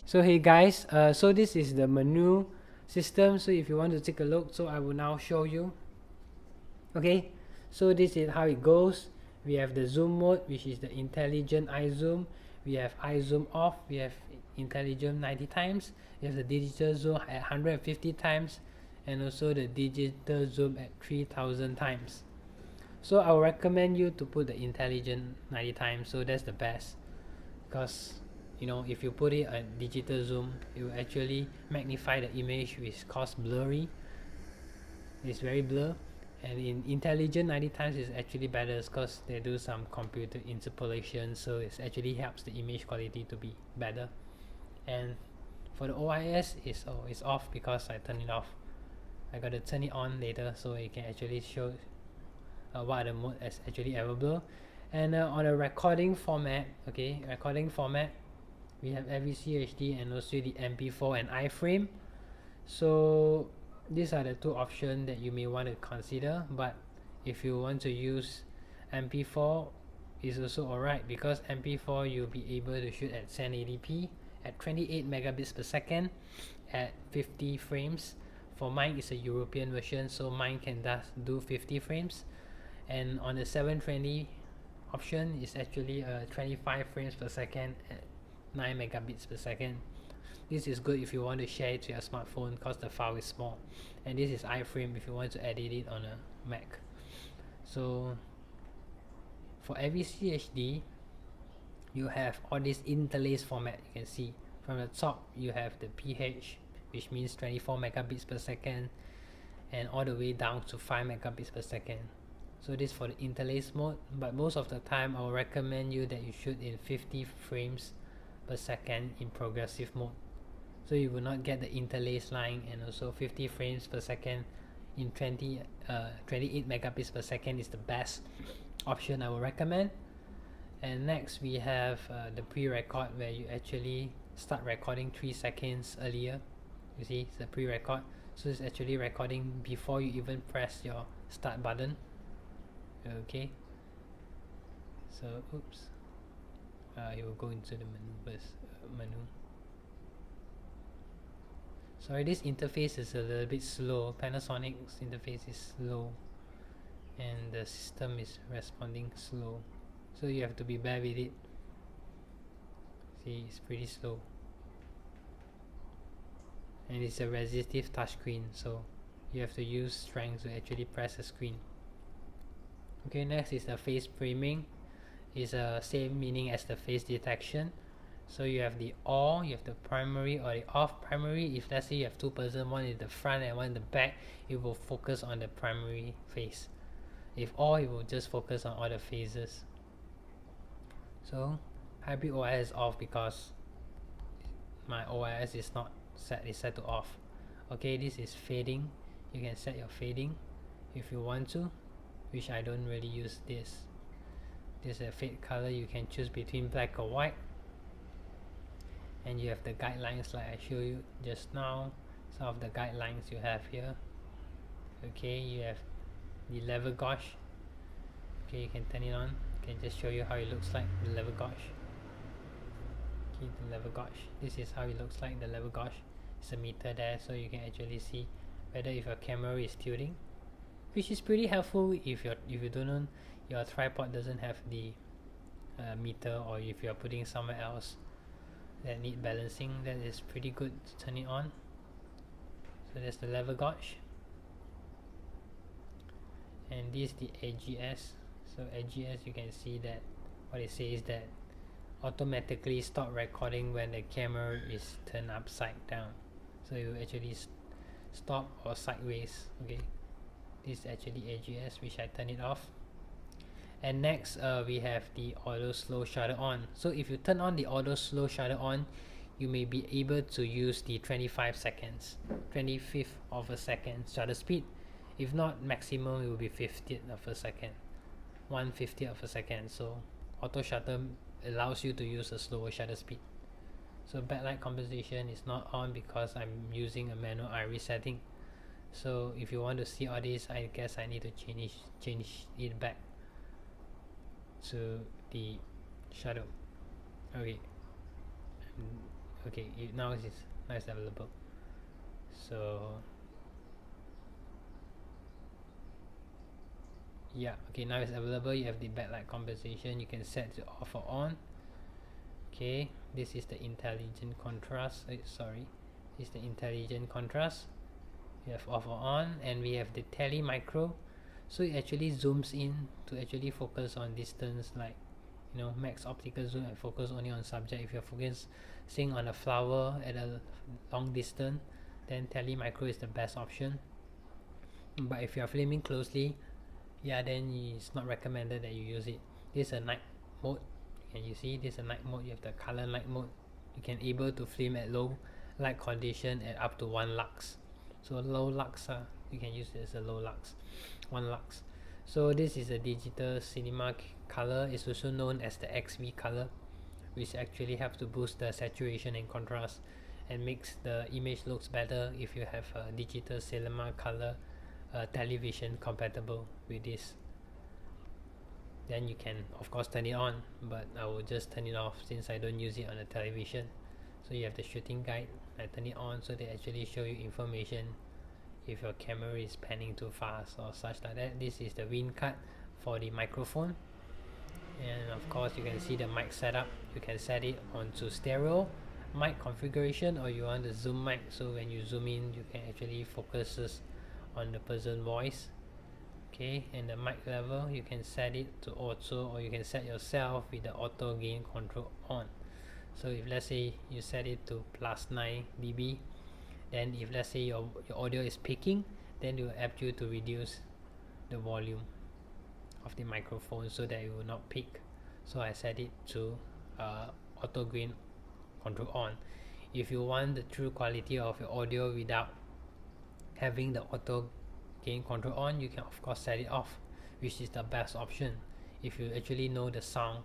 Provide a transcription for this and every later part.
So hey guys, so this is the menu system. So if you want to take a look, so I will now show you. Okay, so this is how it goes. We have the zoom mode, which is the intelligent eye zoom. We have eye zoom off. We have intelligent 90 times. We have the digital zoom at 150 times, and also the digital zoom at 3000 times. So I will recommend you to put the intelligent 90 times. So that's the best, because you know, if you put it at digital zoom, it will actually magnify the image, which cause blurry. It's very blur. And in intelligent 90 times is actually better because they do some computer interpolation, so it actually helps the image quality to be better. And for the O.I.S, it's off because I turned it off. I gotta turn it on later so it can actually show what the mode is actually available. And on a recording format, okay, we have FVC HD and also the MP4 and iframe. So these are the two options that you may want to consider, but if you want to use MP4, is also alright, because MP4 you'll be able to shoot at 1080p at 28 megabits per second at 50 frames. For mine it's a European version, so mine can do 50 frames, and on the 720 option is actually 25 frames per second at 9 megabits per second. This is good if you want to share it to your smartphone because the file is small, and this is iframe if you want to edit it on a Mac. So for FVC HD, you have all this interlaced format. You can see from the top you have the PH, which means 24 megabits per second, and all the way down to 5 megabits per second. So this for the interlaced mode, but most of the time I will recommend you that you shoot in 50 frames per second in progressive mode, so you will not get the interlaced line, and also 50 frames per second in 28 megabits per second is the best option I will recommend. And next we have the pre-record, where you actually start recording 3 seconds earlier. You see, it's a pre-record, so it's actually recording before you even press your start button. Okay, so oops, you will go into the menu. Sorry, this interface is a little bit slow. Panasonic's interface is slow, and the system is responding slow, so you have to be bear with it. See, it's pretty slow, and it's a resistive touchscreen, so you have to use strength to actually press the screen. Okay, next is the face framing. It's the same meaning as the face detection. So you have the OR, you have the primary or the off primary. If let's say you have two persons, one in the front and one in the back, it will focus on the primary face. If OR, it will just focus on all the faces. So Hybrid O.I.S is off because my O.I.S is not set, it's set to off. Okay, this is fading. You can set your fading if you want to, which I don't really use this. This is a fade color. You can choose between black or white, and you have the guidelines like I showed you just now. Some of the guidelines you have here. Okay, you have the level gauge. Okay, you can turn it on. I can just show you how it looks like, the level gauge. Okay, the level gauge, this is how it looks like, the level gauge. It's a meter there, so you can actually see whether if your camera is tilting, which is pretty helpful if you don't know, your tripod doesn't have the meter, or if you're putting somewhere else that need balancing. That is pretty good to turn it on. So that's the level gauge, and this is the AGS. So AGS, you can see that what it says is that automatically stop recording when the camera is turned upside down, so you actually stop or sideways. Okay, this is actually AGS, which I turn it off. And next we have the auto slow shutter on. So if you turn on the auto slow shutter on, you may be able to use the 25 seconds, 25th of a second shutter speed. If not, maximum it will be 50th of a second, 1/50th of a second. So auto shutter allows you to use a slower shutter speed. So backlight compensation is not on because I'm using a manual iris setting. So if you want to see all this, I guess I need to change it back to the shadow. Okay, okay, now it's available. So yeah, okay, now it's available. You have the backlight compensation, you can set to off or on. Okay, this is the intelligent contrast. Sorry, this is the intelligent contrast. You have off or on, and we have the Telemacro, so it actually zooms in to actually focus on distance, like, you know, max optical zoom and focus only on subject. If you're focusing on a flower at a long distance, then Telemacro is the best option. But if you're filming closely, yeah, then it's not recommended that you use it. This is a night mode. Can you see this is a night mode? You have the color night mode. You can able to film at low light condition at up to 1 lux. So low lux, you can use it as a low lux, 1 lux. So this is a digital cinema color. It's also known as the XV color, which actually helps to boost the saturation and contrast and makes the image looks better if you have a digital cinema color television compatible with this. Then you can of course turn it on, but I will just turn it off since I don't use it on the television. So you have the shooting guide. I turn it on so they actually show you information if your camera is panning too fast or such like that. This is the win cut for the microphone, and of course you can see the mic setup. You can set it onto stereo mic configuration, or you want the zoom mic, so when you zoom in you can actually focus on the person's voice. Okay, and the mic level you can set it to auto, or you can set yourself with the auto gain control on. So if let's say you set it to +9 dB, then if let's say your audio is peaking, then it will help you to reduce the volume of the microphone so that it will not peak. So I set it to auto gain control on. If you want the true quality of your audio without having the auto gain control on, you can of course set it off, which is the best option if you actually know the sound,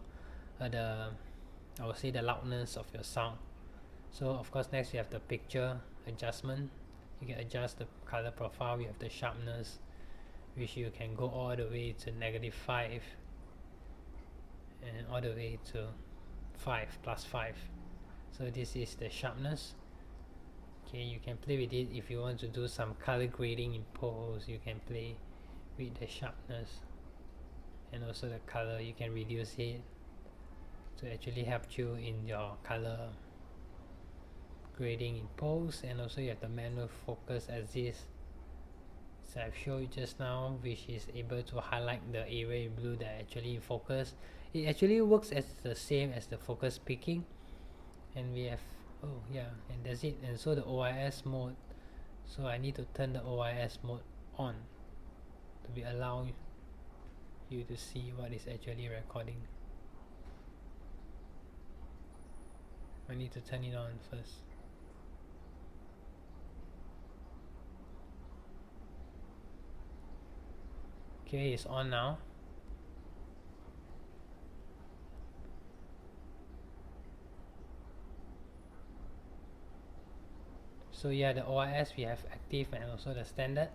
I would say the loudness of your sound. So of course next you have the picture adjustment. You can adjust the color profile. You have the sharpness, which you can go all the way to -5 and all the way to 5 +5. So this is the sharpness. Okay, you can play with it if you want to do some color grading in pose. You can play with the sharpness and also the color. You can reduce it to actually help you in your color grading in pose. And also you have the manual focus assist, so I've showed you just now, which is able to highlight the area in blue that actually in focus. It actually works as the same as the focus picking, and we have, oh yeah, and that's it. And so the O.I.S mode, so I need to turn the O.I.S mode on to be allow you to see what is actually recording. I need to turn it on first. Okay, it's on now. So yeah, the O.I.S we have active and also the standard.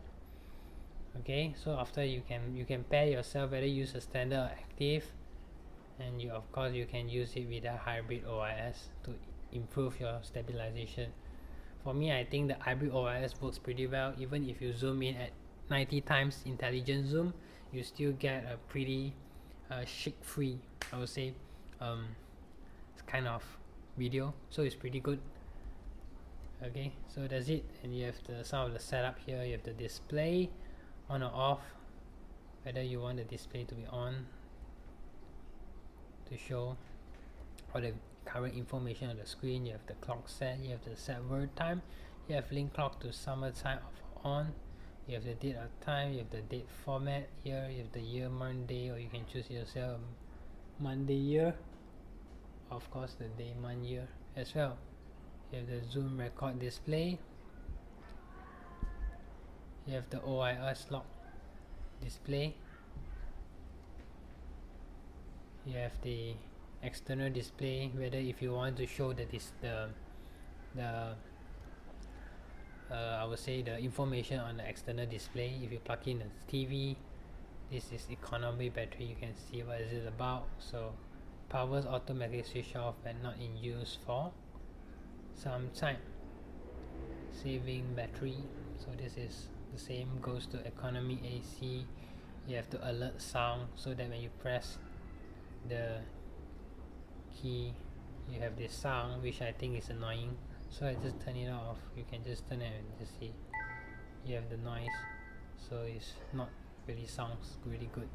Okay, so after you can pair yourself whether use a standard or active, and you of course you can use it with a hybrid O.I.S to improve your stabilization. For me, I think the hybrid O.I.S works pretty well. Even if you zoom in at 90 times intelligent zoom, you still get a pretty shake free, I would say, kind of video, so it's pretty good. Okay, so that's it. And you have some of the setup here. You have the display on or off, whether you want the display to be on to show all the current information on the screen. You have the clock set, you have the set word time, you have link clock to summertime off or on, you have the date or time, you have the date format here, you have the year, month, day, or you can choose yourself Monday, year, of course the day, month, year as well. You have the zoom record display, you have the O.I.S lock display, you have the external display, whether if you want to show that is I would say the information on the external display. If you plug in a TV, this is economy battery, you can see what is it about. So powers automatically switch off when not in use for some time, saving battery. So this is the same, goes to economy AC. You have to alert sound, so that when you press the key you have this sound, which I think is annoying, so I just turn it off. You can just turn it and just see you have the noise, so it's not really sounds really good.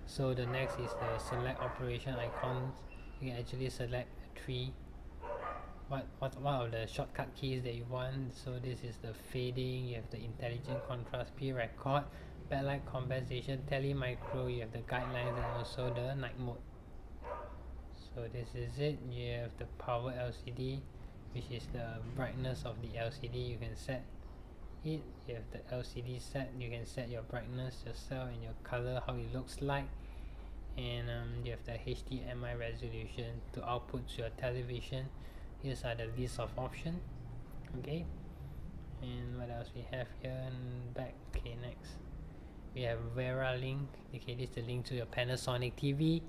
So the next is the select operation icons. You can actually select three what are the shortcut keys that you want. So this is the fading, you have the intelligent contrast, pre-record, backlight compensation, telemacro, you have the guidelines, and also the night mode. So this is it. You have the power LCD, which is the brightness of the LCD. You can set it. You have the LCD set. You can set your brightness yourself and your color, how it looks like. And you have the HDMI resolution to output to your television. Here's are the list of options. Okay, and what else we have here and back. Okay, next we have Vera link. Okay, this is the link to your Panasonic TV.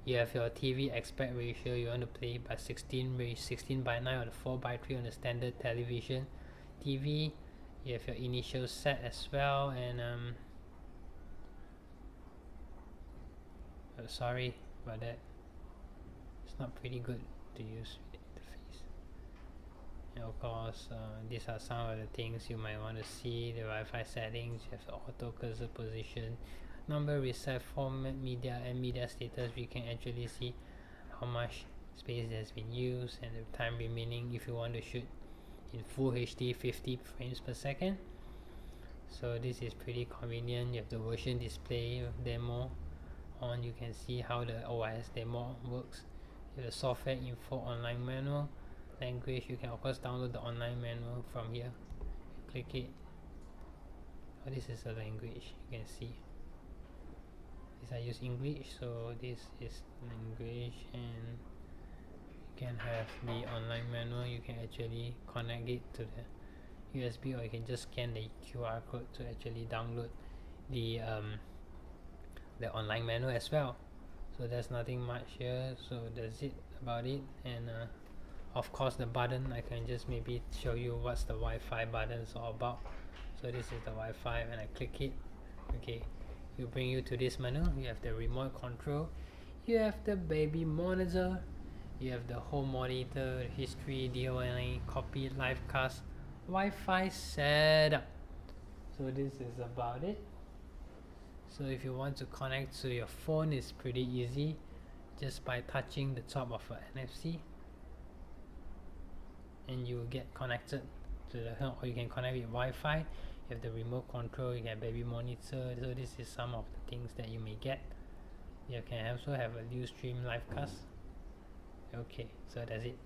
You have your TV aspect ratio. You want to play by 16 by 9 or the 4 by 3 on the standard television TV. You have your initial set as well, and sorry about that, it's not pretty good to use with the interface. And of course, these are some of the things you might want to see. The Wi-Fi settings, you have the auto cursor position, number reset, format, media, and media status. We can actually see how much space has been used and the time remaining if you want to shoot in full HD 50 frames per second. So this is pretty convenient. You have the version display demo on. You can see how the O.I.S demo works. You have the software info online manual. Language, you can of course download the online manual from here. You click it. Oh, this is a language. You can see this, I use English, so this is language, and you can have the online manual. You can actually connect it to the USB, or you can just scan the QR code to actually download the online manual as well. So there's nothing much here, so that's it about it. And of course the button, I can just maybe show you what's the Wi-Fi buttons all about. So this is the Wi-Fi, and I click it. Okay, you bring you to this menu. You have the remote control, you have the baby monitor, you have the home monitor, history, DONA, copy, live cast, Wi-Fi setup. So this is about it. So if you want to connect to your phone, it's pretty easy, just by touching the top of an NFC, and you will get connected to the home, or you can connect with Wi-Fi. You have the remote control, you have baby monitor. So this is some of the things that you may get. You can also have a Ustream live cast. Okay, so that's it.